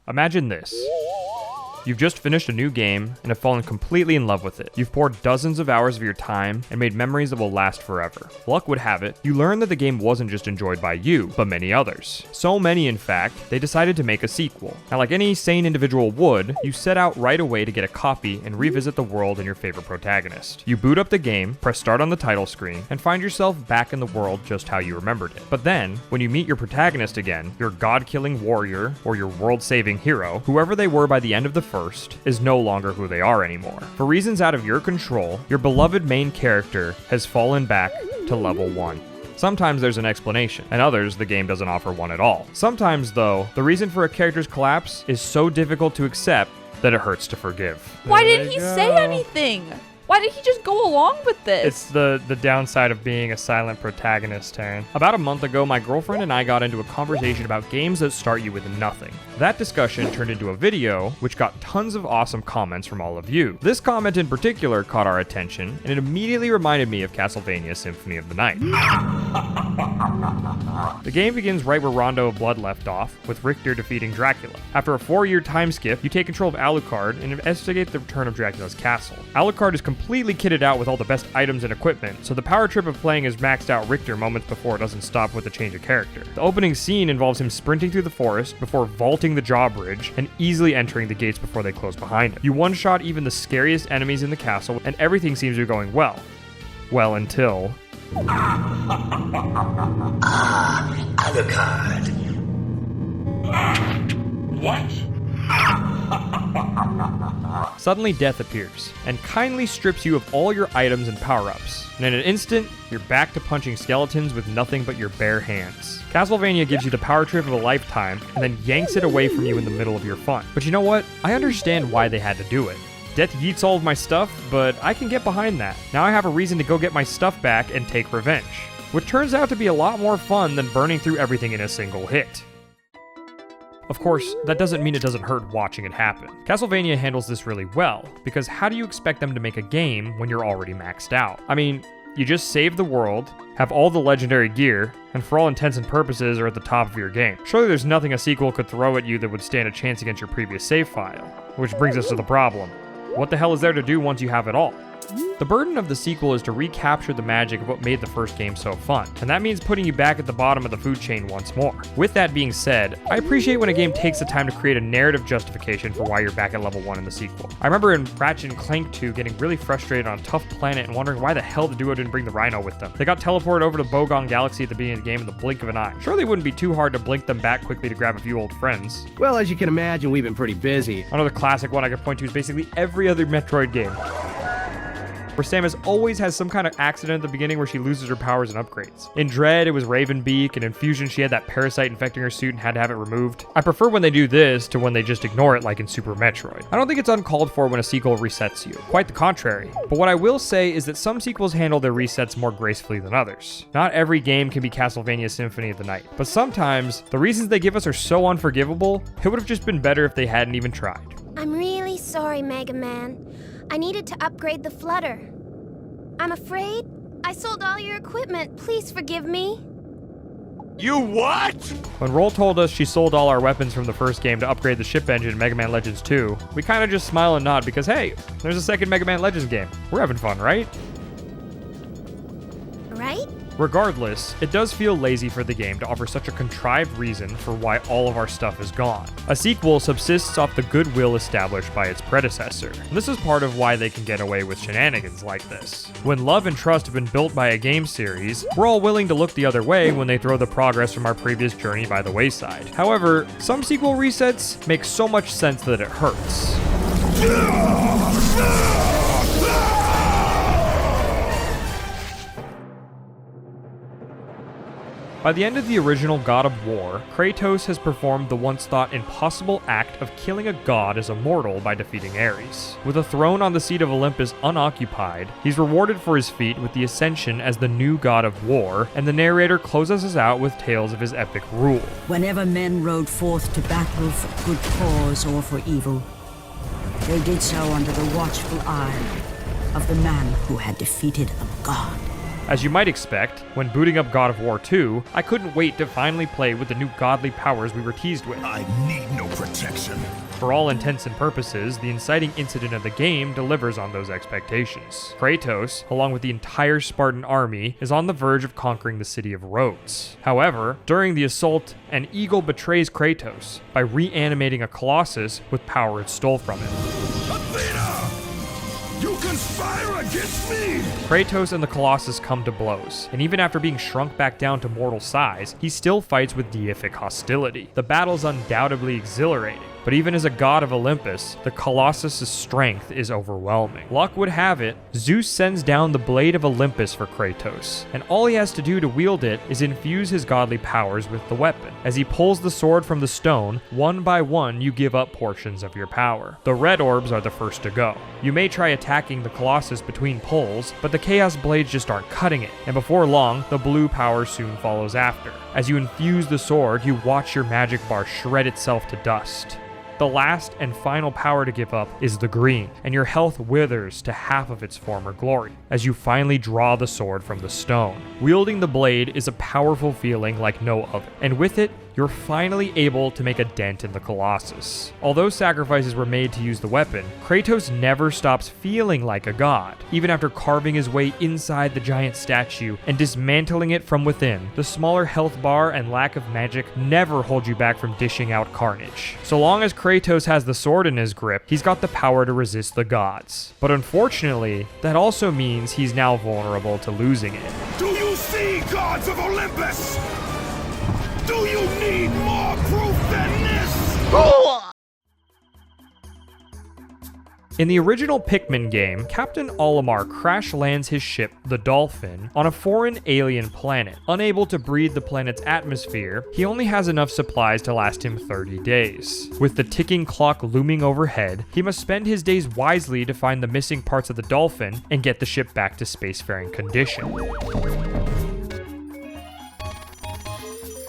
Imagine this. You've just finished a new game and have fallen completely in love with it. You've poured dozens of hours of your time and made memories that will last forever. Luck would have it, you learn that the game wasn't just enjoyed by you, but many others. So many, in fact, they decided to make a sequel. Now, like any sane individual would, you set out right away to get a copy and revisit the world and your favorite protagonist. You boot up the game, press start on the title screen, and find yourself back in the world just how you remembered it. But then, when you meet your protagonist again, your god-killing warrior or your world-saving hero, whoever they were by the end of the first, is no longer who they are anymore. For reasons out of your control, your beloved main character has fallen back to level 1. Sometimes there's an explanation, and others the game doesn't offer one at all. Sometimes, though, the reason for a character's collapse is so difficult to accept that it hurts to forgive. Why didn't he say anything? Why did he just go along with this? It's the downside of being a silent protagonist, Taryn. About a month ago, my girlfriend and I got into a conversation about games that start you with nothing. That discussion turned into a video, which got tons of awesome comments from all of you. This comment in particular caught our attention, and it immediately reminded me of Castlevania Symphony of the Night. The game begins right where Rondo of Blood left off, with Richter defeating Dracula. After a 4-year time skip, you take control of Alucard and investigate the return of Dracula's castle. Alucard is completely kitted out with all the best items and equipment, so the power trip of playing as maxed out Richter moments before doesn't stop with the change of character. The opening scene involves him sprinting through the forest before vaulting the drawbridge and easily entering the gates before they close behind him. You one-shot even the scariest enemies in the castle, and everything seems to be going well. Well, until... Alucard. What? Suddenly death appears, and kindly strips you of all your items and power-ups, and in an instant, you're back to punching skeletons with nothing but your bare hands. Castlevania gives you the power trip of a lifetime, and then yanks it away from you in the middle of your fun. But you know what? I understand why they had to do it. Death yeets all of my stuff, but I can get behind that. Now I have a reason to go get my stuff back and take revenge, which turns out to be a lot more fun than burning through everything in a single hit. Of course, that doesn't mean it doesn't hurt watching it happen. Castlevania handles this really well, because how do you expect them to make a game when you're already maxed out? I mean, you just save the world, have all the legendary gear, and for all intents and purposes are at the top of your game. Surely there's nothing a sequel could throw at you that would stand a chance against your previous save file. Which brings us to the problem. What the hell is there to do once you have it all? The burden of the sequel is to recapture the magic of what made the first game so fun, and that means putting you back at the bottom of the food chain once more. With that being said, I appreciate when a game takes the time to create a narrative justification for why you're back at level 1 in the sequel. I remember in Ratchet and Clank 2 getting really frustrated on a tough planet and wondering why the hell the duo didn't bring the Rhino with them. They got teleported over to Bogon Galaxy at the beginning of the game in the blink of an eye. Surely it wouldn't be too hard to blink them back quickly to grab a few old friends. Well, as you can imagine, we've been pretty busy. Another classic one I could point to is basically every other Metroid game, where Samus always has some kind of accident at the beginning where she loses her powers and upgrades. In Dread, it was Ravenbeak, and in Fusion, she had that parasite infecting her suit and had to have it removed. I prefer when they do this to when they just ignore it like in Super Metroid. I don't think it's uncalled for when a sequel resets you. Quite the contrary. But what I will say is that some sequels handle their resets more gracefully than others. Not every game can be Castlevania Symphony of the Night, but sometimes the reasons they give us are so unforgivable, it would have just been better if they hadn't even tried. I'm really sorry, Megaman. I needed to upgrade the flutter. I'm afraid I sold all your equipment. Please forgive me. You what? When Roll told us she sold all our weapons from the first game to upgrade the ship engine in Mega Man Legends 2, we kind of just smile and nod because, hey, there's a second Mega Man Legends game. We're having fun, right? Right? Regardless, it does feel lazy for the game to offer such a contrived reason for why all of our stuff is gone. A sequel subsists off the goodwill established by its predecessor. And this is part of why they can get away with shenanigans like this. When love and trust have been built by a game series, we're all willing to look the other way when they throw the progress from our previous journey by the wayside. However, some sequel resets make so much sense that it hurts. By the end of the original God of War, Kratos has performed the once thought impossible act of killing a god as a mortal by defeating Ares. With a throne on the seat of Olympus unoccupied, he's rewarded for his feat with the ascension as the new God of War, and the narrator closes us out with tales of his epic rule. Whenever men rode forth to battle for good cause or for evil, they did so under the watchful eye of the man who had defeated a god. As you might expect, when booting up God of War 2, I couldn't wait to finally play with the new godly powers we were teased with. I need no protection. For all intents and purposes, the inciting incident of the game delivers on those expectations. Kratos, along with the entire Spartan army, is on the verge of conquering the city of Rhodes. However, during the assault, an eagle betrays Kratos by reanimating a colossus with power it stole from him. Athena! You conspire against me! Kratos and the Colossus come to blows, and even after being shrunk back down to mortal size, he still fights with deific hostility. The battle's undoubtedly exhilarating, but even as a god of Olympus, the Colossus' strength is overwhelming. Luck would have it, Zeus sends down the Blade of Olympus for Kratos, and all he has to do to wield it is infuse his godly powers with the weapon. As he pulls the sword from the stone, one by one you give up portions of your power. The red orbs are the first to go. You may try attacking the Colossus between pulls, but the Chaos Blades just aren't cutting it, and before long, the blue power soon follows after. As you infuse the sword, you watch your magic bar shred itself to dust. The last and final power to give up is the green, and your health withers to half of its former glory as you finally draw the sword from the stone. Wielding the blade is a powerful feeling like no other, and with it, you're finally able to make a dent in the Colossus. Although sacrifices were made to use the weapon, Kratos never stops feeling like a god. Even after carving his way inside the giant statue and dismantling it from within, the smaller health bar and lack of magic never hold you back from dishing out carnage. So long as Kratos has the sword in his grip, he's got the power to resist the gods. But unfortunately, that also means he's now vulnerable to losing it. Do you see, gods of Olympus? Do you need more proof than this? In the original Pikmin game, Captain Olimar crash lands his ship, the Dolphin, on a foreign alien planet. Unable to breathe the planet's atmosphere, he only has enough supplies to last him 30 days. With the ticking clock looming overhead, he must spend his days wisely to find the missing parts of the Dolphin and get the ship back to spacefaring condition.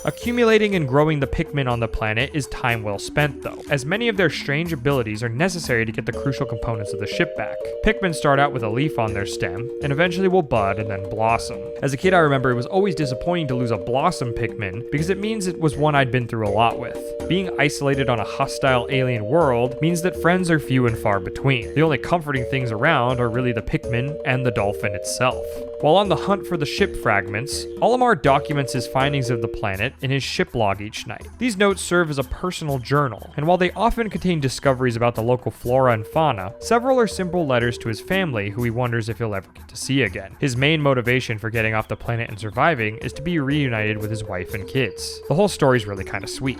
Accumulating and growing the Pikmin on the planet is time well spent though, as many of their strange abilities are necessary to get the crucial components of the ship back. Pikmin start out with a leaf on their stem, and eventually will bud and then blossom. As a kid I remember it was always disappointing to lose a blossom Pikmin, because it means it was one I'd been through a lot with. Being isolated on a hostile alien world means that friends are few and far between. The only comforting things around are really the Pikmin and the Dolphin itself. While on the hunt for the ship fragments, Olimar documents his findings of the planet in his ship log each night. These notes serve as a personal journal, and while they often contain discoveries about the local flora and fauna, several are simple letters to his family who he wonders if he'll ever get to see again. His main motivation for getting off the planet and surviving is to be reunited with his wife and kids. The whole story's really kind of sweet.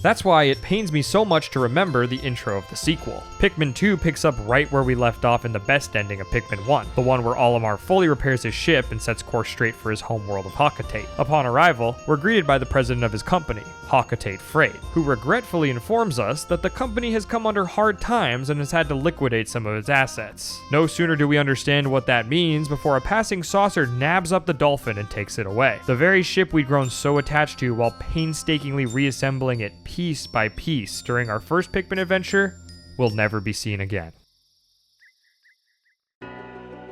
That's why it pains me so much to remember the intro of the sequel. Pikmin 2 picks up right where we left off in the best ending of Pikmin 1, the one where Olimar fully repairs his ship and sets course straight for his homeworld of Hakatate. Upon arrival, we're greeted by the president of his company, Hakatate Freight, who regretfully informs us that the company has come under hard times and has had to liquidate some of its assets. No sooner do we understand what that means before a passing saucer nabs up the Dolphin and takes it away. The very ship we'd grown so attached to while painstakingly reassembling it piece by piece during our first Pikmin adventure will never be seen again.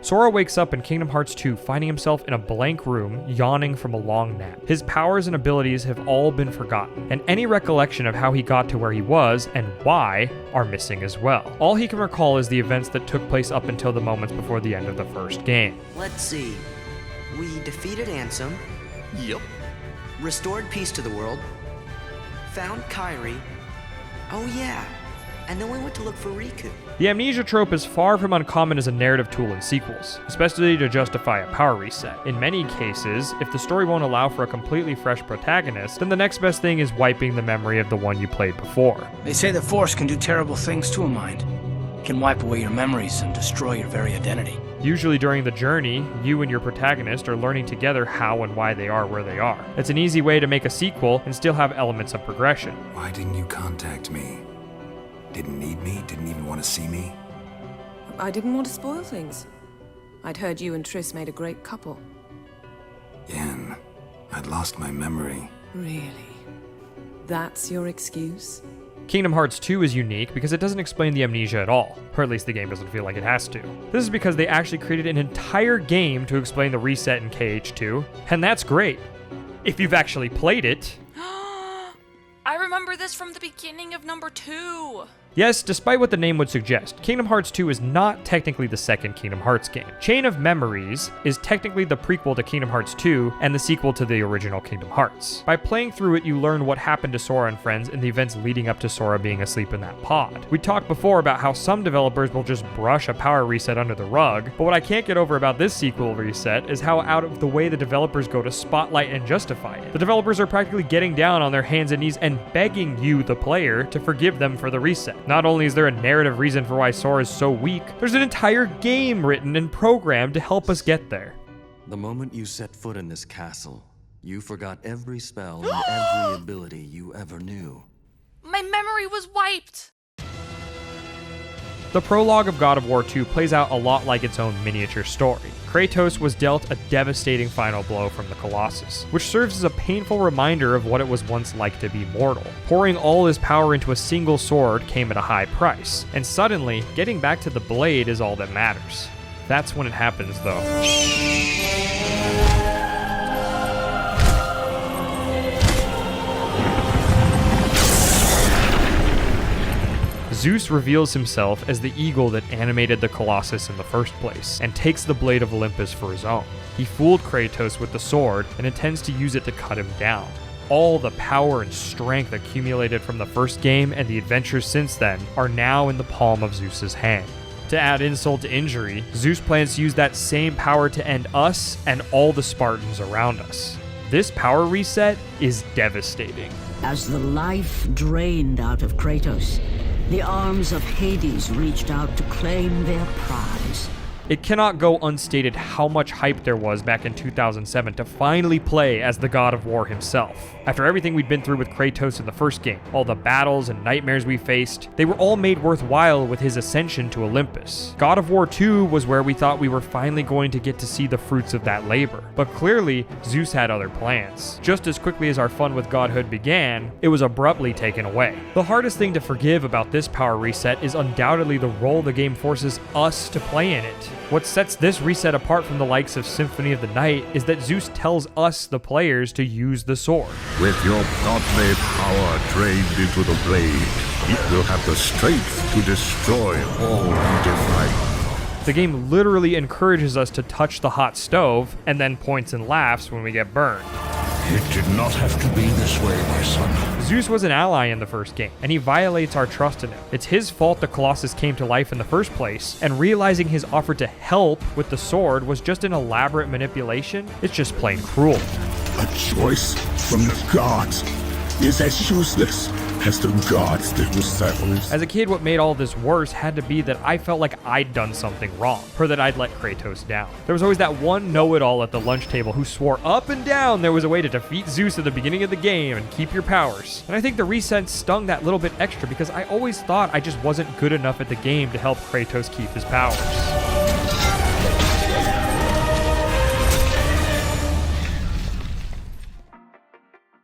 Sora wakes up in Kingdom Hearts 2 finding himself in a blank room, yawning from a long nap. His powers and abilities have all been forgotten, and any recollection of how he got to where he was and why are missing as well. All he can recall is the events that took place up until the moments before the end of the first game. Let's see. We defeated Ansem. Yep. Restored peace to the world. Found Kairi. Oh yeah. And then we went to look for Riku. The amnesia trope is far from uncommon as a narrative tool in sequels, especially to justify a power reset. In many cases, if the story won't allow for a completely fresh protagonist, then the next best thing is wiping the memory of the one you played before. They say the Force can do terrible things to a mind. It can wipe away your memories and destroy your very identity. Usually during the journey, you and your protagonist are learning together how and why they are where they are. It's an easy way to make a sequel and still have elements of progression. Why didn't you contact me? Didn't need me? Didn't even want to see me? I didn't want to spoil things. I'd heard you and Triss made a great couple. Yen, I'd lost my memory. Really? That's your excuse? Kingdom Hearts 2 is unique because it doesn't explain the amnesia at all, or at least the game doesn't feel like it has to. This is because they actually created an entire game to explain the reset in KH2, and that's great. If you've actually played it. I remember this from the beginning of number 2. Yes, despite what the name would suggest, Kingdom Hearts 2 is not technically the second Kingdom Hearts game. Chain of Memories is technically the prequel to Kingdom Hearts 2 and the sequel to the original Kingdom Hearts. By playing through it, you learn what happened to Sora and friends in the events leading up to Sora being asleep in that pod. We talked before about how some developers will just brush a power reset under the rug, but what I can't get over about this sequel reset is how out of the way the developers go to spotlight and justify it. The developers are practically getting down on their hands and knees and begging you, the player, to forgive them for the reset. Not only is there a narrative reason for why Sora is so weak, there's an entire game written and programmed to help us get there. The moment you set foot in this castle, you forgot every spell and every ability you ever knew. My memory was wiped. The prologue of God of War 2 plays out a lot like its own miniature story. Kratos was dealt a devastating final blow from the Colossus, which serves as a painful reminder of what it was once like to be mortal. Pouring all his power into a single sword came at a high price, and suddenly, getting back to the blade is all that matters. That's when it happens, though. Zeus reveals himself as the eagle that animated the Colossus in the first place, and takes the blade of Olympus for his own. He fooled Kratos with the sword and intends to use it to cut him down. All the power and strength accumulated from the first game and the adventures since then are now in the palm of Zeus's hand. To add insult to injury, Zeus plans to use that same power to end us and all the Spartans around us. This power reset is devastating. As the life drained out of Kratos, the arms of Hades reached out to claim their prize. It cannot go unstated how much hype there was back in 2007 to finally play as the God of War himself. After everything we'd been through with Kratos in the first game, all the battles and nightmares we faced, they were all made worthwhile with his ascension to Olympus. God of War 2 was where we thought we were finally going to get to see the fruits of that labor. But clearly, Zeus had other plans. Just as quickly as our fun with godhood began, it was abruptly taken away. The hardest thing to forgive about this power reset is undoubtedly the role the game forces us to play in it. What sets this reset apart from the likes of Symphony of the Night is that Zeus tells us, the players, to use the sword. With your godly power drained into the blade, it will have the strength to destroy all you defy. The game literally encourages us to touch the hot stove, and then points and laughs when we get burned. It did not have to be this way, my son. Zeus was an ally in the first game, and he violates our trust in him. It's his fault the Colossus came to life in the first place, and realizing his offer to help with the sword was just an elaborate manipulation, it's just plain cruel. A choice from the gods is as useless as the gods themselves. As a kid, what made all this worse had to be that I felt like I'd done something wrong, or that I'd let Kratos down. There was always that one know-it-all at the lunch table who swore up and down there was a way to defeat Zeus at the beginning of the game and keep your powers. And I think the reset stung that little bit extra because I always thought I just wasn't good enough at the game to help Kratos keep his powers.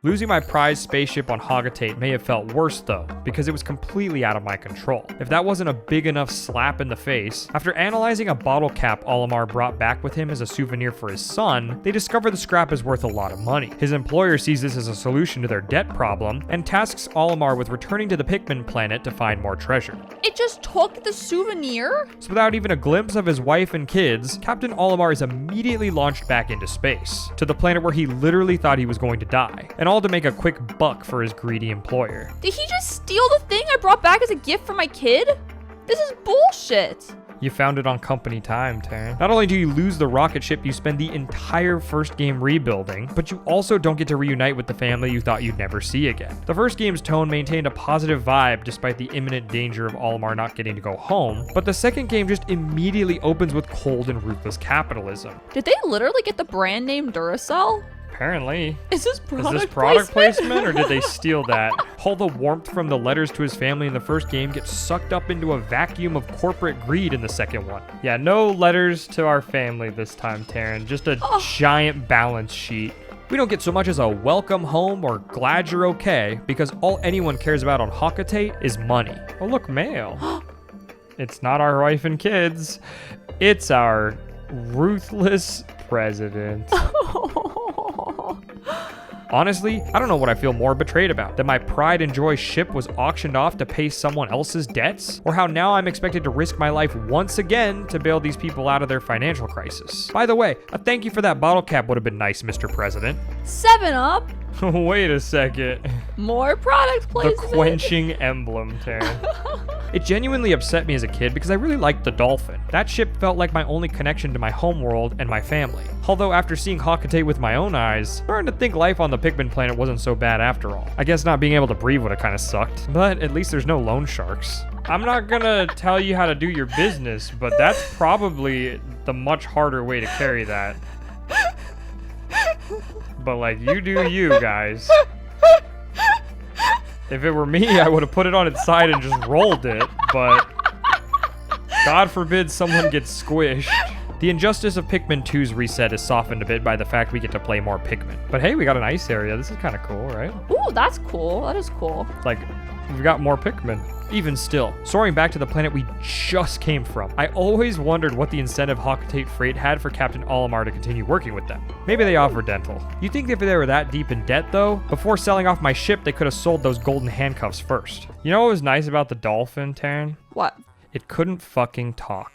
Losing my prized spaceship on Hagatate may have felt worse though, because it was completely out of my control. If that wasn't a big enough slap in the face, after analyzing a bottle cap Olimar brought back with him as a souvenir for his son, they discover the scrap is worth a lot of money. His employer sees this as a solution to their debt problem, and tasks Olimar with returning to the Pikmin planet to find more treasure. It just took the souvenir? So without even a glimpse of his wife and kids, Captain Olimar is immediately launched back into space, to the planet where he literally thought he was going to die, and all to make a quick buck for his greedy employer. Did he just steal the thing I brought back as a gift for my kid? This is bullshit. You found it on company time, Taryn. Not only do you lose the rocket ship you spend the entire first game rebuilding, but you also don't get to reunite with the family you thought you'd never see again. The first game's tone maintained a positive vibe despite the imminent danger of Olimar not getting to go home, but the second game just immediately opens with cold and ruthless capitalism. Did they literally get the brand name Duracell? Apparently. Is this product placement or did they steal that? All the warmth from the letters to his family in the first game gets sucked up into a vacuum of corporate greed in the second one. Yeah, no letters to our family this time, Taryn. Just a giant balance sheet. We don't get so much as a welcome home or glad you're okay, because all anyone cares about on Hakatate is money. Oh look, mail. It's not our wife and kids. It's our ruthless president. Honestly, I don't know what I feel more betrayed about. That my pride and joy ship was auctioned off to pay someone else's debts? Or how now I'm expected to risk my life once again to bail these people out of their financial crisis? By the way, a thank you for that bottle cap would have been nice, Mr. President. 7-Up. Wait a second. More product placement. The quenching emblem, Taryn. It genuinely upset me as a kid because I really liked the dolphin. That ship felt like my only connection to my homeworld and my family. Although after seeing Hakatate with my own eyes, I'm starting to think life on the Pikmin planet wasn't so bad after all. I guess not being able to breathe would have kind of sucked, but at least there's no loan sharks. I'm not gonna tell you how to do your business, but that's probably the much harder way to carry that. But like, you do you, guys. If it were me, I would have put it on its side and just rolled it, but God forbid someone gets squished. The injustice of Pikmin 2's reset is softened a bit by the fact we get to play more Pikmin. But hey, we got an ice area. This is kind of cool, right? Ooh, that's cool. That is cool. Like, we've got more Pikmin. Even still, soaring back to the planet we just came from, I always wondered what the incentive Hakatate Freight had for Captain Olimar to continue working with them. Maybe they offer dental. You'd think if they were that deep in debt though, before selling off my ship they could have sold those golden handcuffs first. You know what was nice about the dolphin, Taryn? What? It couldn't fucking talk.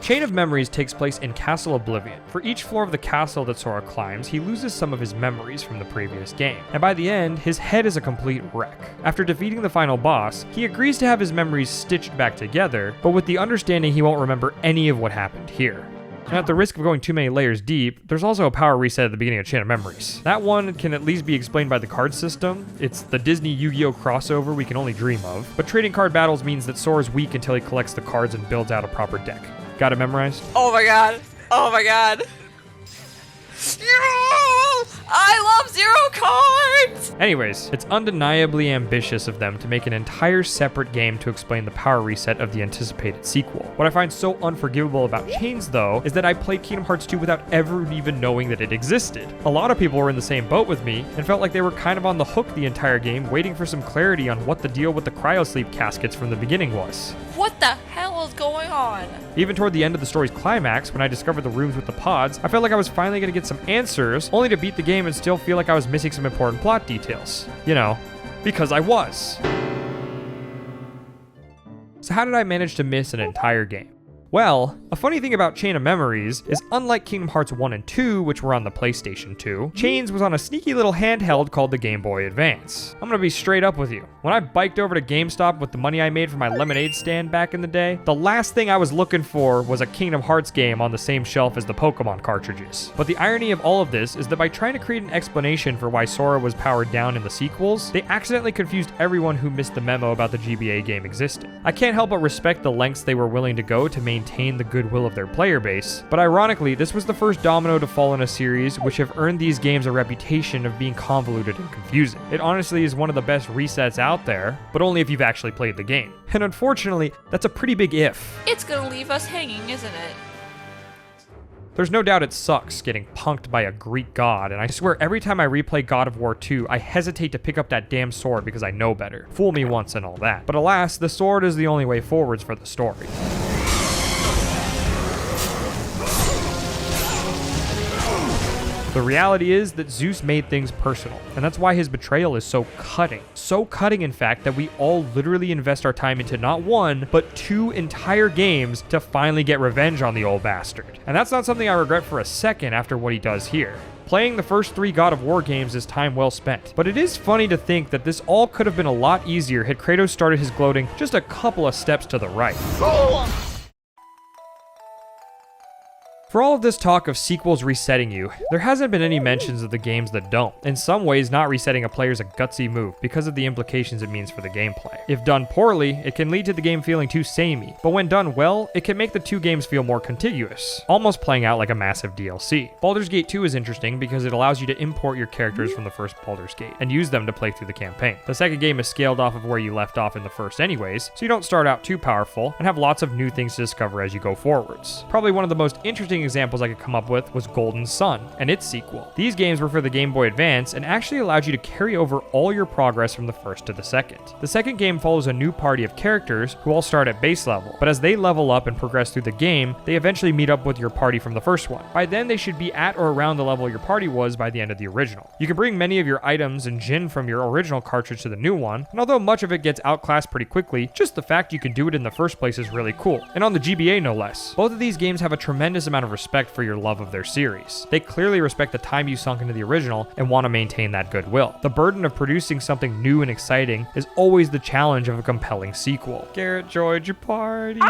Chain of Memories takes place in Castle Oblivion. For each floor of the castle that Sora climbs, he loses some of his memories from the previous game, and by the end, his head is a complete wreck. After defeating the final boss, he agrees to have his memories stitched back together, but with the understanding he won't remember any of what happened here. And at the risk of going too many layers deep, there's also a power reset at the beginning of Chain of Memories. That one can at least be explained by the card system. It's the Disney Yu-Gi-Oh! Crossover we can only dream of, but trading card battles means that Sora's weak until he collects the cards and builds out a proper deck. Got it memorized? Oh my god. Oh my god. I love zero cards! Anyways, it's undeniably ambitious of them to make an entire separate game to explain the power reset of the anticipated sequel. What I find so unforgivable about Chains, though, is that I played Kingdom Hearts 2 without ever even knowing that it existed. A lot of people were in the same boat with me and felt like they were kind of on the hook the entire game, waiting for some clarity on what the deal with the cryosleep caskets from the beginning was. What the hell is going on? Even toward the end of the story's climax, when I discovered the rooms with the pods, I felt like I was finally going to get some answers, only to beat the game and still feel like I was missing some important plot details. You know, because I was. So how did I manage to miss an entire game? Well, a funny thing about Chain of Memories is unlike Kingdom Hearts 1 and 2, which were on the PlayStation 2, Chains was on a sneaky little handheld called the Game Boy Advance. I'm gonna be straight up with you. When I biked over to GameStop with the money I made from my lemonade stand back in the day, the last thing I was looking for was a Kingdom Hearts game on the same shelf as the Pokemon cartridges. But the irony of all of this is that by trying to create an explanation for why Sora was powered down in the sequels, they accidentally confused everyone who missed the memo about the GBA game existing. I can't help but respect the lengths they were willing to go to maintain the goodwill of their player base, but ironically, this was the first domino to fall in a series which have earned these games a reputation of being convoluted and confusing. It honestly is one of the best resets out there, but only if you've actually played the game. And unfortunately, that's a pretty big if. It's gonna leave us hanging, isn't it? There's no doubt it sucks getting punked by a Greek god, and I swear every time I replay God of War 2, I hesitate to pick up that damn sword because I know better. Fool me once and all that. But alas, the sword is the only way forwards for the story. The reality is that Zeus made things personal, and that's why his betrayal is so cutting. So cutting, in fact, that we all literally invest our time into not one, but 2 entire games to finally get revenge on the old bastard. And that's not something I regret for a second after what he does here. Playing the first 3 God of War games is time well spent, but it is funny to think that this all could have been a lot easier had Kratos started his gloating just a couple of steps to the right. For all of this talk of sequels resetting you, there hasn't been any mentions of the games that don't. In some ways, not resetting a player is a gutsy move because of the implications it means for the gameplay. If done poorly, it can lead to the game feeling too samey, but when done well, it can make the 2 games feel more contiguous, almost playing out like a massive DLC. Baldur's Gate 2 is interesting because it allows you to import your characters from the first Baldur's Gate and use them to play through the campaign. The second game is scaled off of where you left off in the first anyways, so you don't start out too powerful and have lots of new things to discover as you go forwards. Probably one of the most interesting taunting examples I could come up with was Golden Sun and its sequel. These games were for the Game Boy Advance and actually allowed you to carry over all your progress from the first to the second. The second game follows a new party of characters who all start at base level, but as they level up and progress through the game, they eventually meet up with your party from the first one. By then, they should be at or around the level your party was by the end of the original. You can bring many of your items and Jin from your original cartridge to the new one, and although much of it gets outclassed pretty quickly, just the fact you can do it in the first place is really cool, and on the GBA no less. Both of these games have a tremendous amount of respect for your love of their series. They clearly respect the time you sunk into the original and want to maintain that goodwill. The burden of producing something new and exciting is always the challenge of a compelling sequel. Garrett joined your party.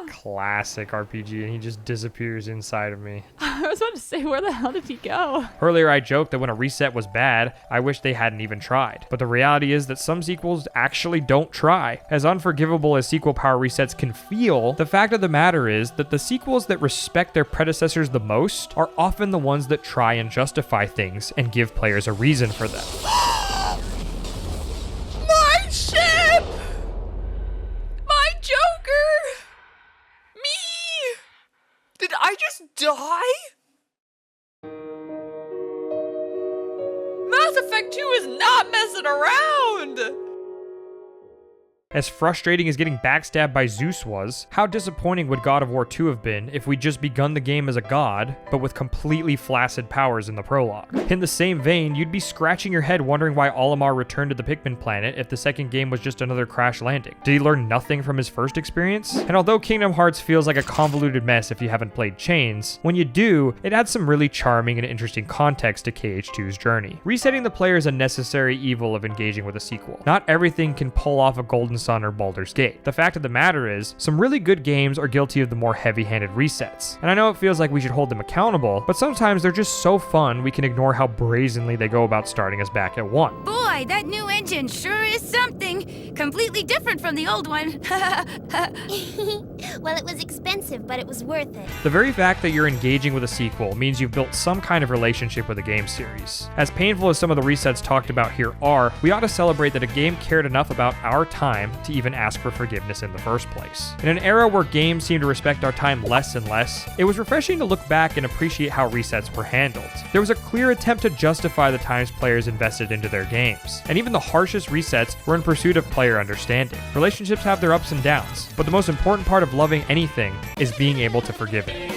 Classic RPG, and he just disappears inside of me. I was about to say, where the hell did he go? Earlier I joked that when a reset was bad, I wish they hadn't even tried. But the reality is that some sequels actually don't try. As unforgivable as sequel power resets can feel, the fact of the matter is that the sequels that respect their predecessors the most are often the ones that try and justify things and give players a reason for them. My ship! My Joker! Did I just die? Mass Effect 2 is not messing around! As frustrating as getting backstabbed by Zeus was, how disappointing would God of War 2 have been if we'd just begun the game as a god, but with completely flaccid powers in the prologue? In the same vein, you'd be scratching your head wondering why Olimar returned to the Pikmin planet if the second game was just another crash landing. Did he learn nothing from his first experience? And although Kingdom Hearts feels like a convoluted mess if you haven't played Chains, when you do, it adds some really charming and interesting context to KH2's journey. Resetting the player is a necessary evil of engaging with a sequel. Not everything can pull off a Golden Sun or Baldur's Gate. The fact of the matter is, some really good games are guilty of the more heavy-handed resets. And I know it feels like we should hold them accountable, but sometimes they're just so fun we can ignore how brazenly they go about starting us back at 1. Boy, that new engine sure is something. Completely different from the old one. Well, it was expensive, but it was worth it. The very fact that you're engaging with a sequel means you've built some kind of relationship with the game series. As painful as some of the resets talked about here are, we ought to celebrate that a game cared enough about our time to even ask for forgiveness in the first place. In an era where games seem to respect our time less and less, it was refreshing to look back and appreciate how resets were handled. There was a clear attempt to justify the times players invested into their games, and even the harshest resets were in pursuit of player understanding. Relationships have their ups and downs, but the most important part of loving anything is being able to forgive it.